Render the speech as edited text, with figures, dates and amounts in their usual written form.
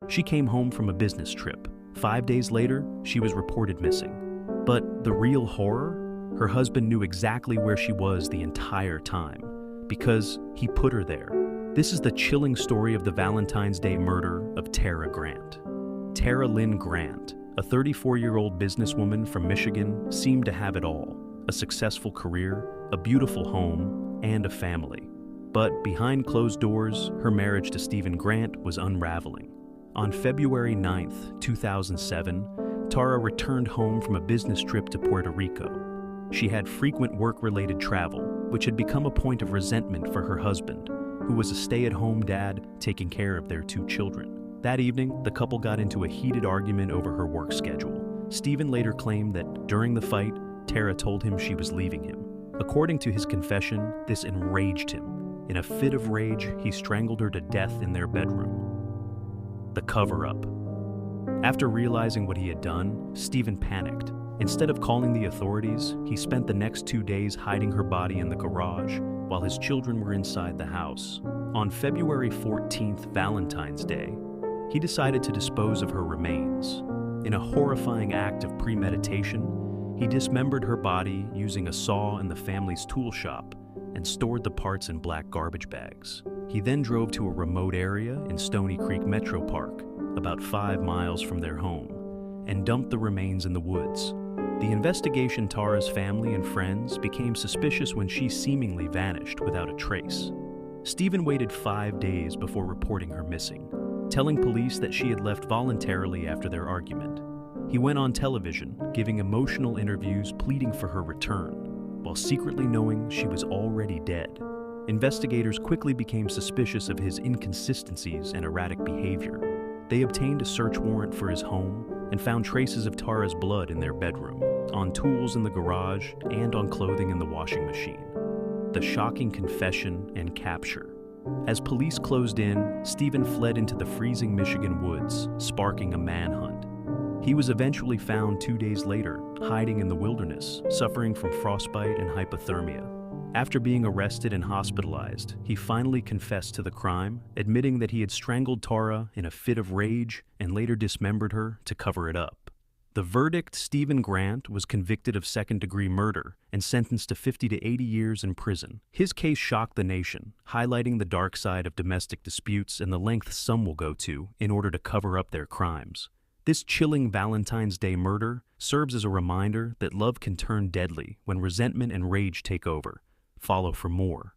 She came home from a business trip. 5 days later, she was reported missing. But the real horror? Her husband knew exactly where she was the entire time, because he put her there. This is the chilling story of the Valentine's Day murder of Tara Grant. Tara Lynn Grant, a 34-year-old businesswoman from Michigan, seemed to have it all: a successful career, a beautiful home, and a family. But behind closed doors, her marriage to Stephen Grant was unraveling. On February 9, 2007, Tara returned home from a business trip to Puerto Rico. She had frequent work-related travel, which had become a point of resentment for her husband, who was a stay-at-home dad taking care of their 2 children. That evening, the couple got into a heated argument over her work schedule. Stephen later claimed that during the fight, Tara told him she was leaving him. According to his confession, this enraged him. In a fit of rage, he strangled her to death in their bedroom. The cover-up. After realizing what he had done, Stephen panicked. Instead of calling the authorities, he spent the next 2 days hiding her body in the garage while his children were inside the house. On February 14th, Valentine's Day, he decided to dispose of her remains. In a horrifying act of premeditation, he dismembered her body using a saw in the family's tool shop and stored the parts in black garbage bags. He then drove to a remote area in Stony Creek Metro Park, about 5 miles from their home, and dumped the remains in the woods. The investigation Tara's family and friends became suspicious when she seemingly vanished without a trace. Stephen waited 5 days before reporting her missing, telling police that she had left voluntarily after their argument. He went on television, giving emotional interviews pleading for her return, while secretly knowing she was already dead. Investigators quickly became suspicious of his inconsistencies and erratic behavior. They obtained a search warrant for his home and found traces of Tara's blood in their bedroom, on tools in the garage, and on clothing in the washing machine. The shocking confession and capture. As police closed in, Stephen fled into the freezing Michigan woods, sparking a manhunt. He was eventually found 2 days later, hiding in the wilderness, suffering from frostbite and hypothermia. After being arrested and hospitalized, he finally confessed to the crime, admitting that he had strangled Tara in a fit of rage and later dismembered her to cover it up. The verdict: Stephen Grant was convicted of second-degree murder and sentenced to 50 to 80 years in prison. His case shocked the nation, highlighting the dark side of domestic disputes and the lengths some will go to in order to cover up their crimes. This chilling Valentine's Day murder serves as a reminder that love can turn deadly when resentment and rage take over. Follow for more.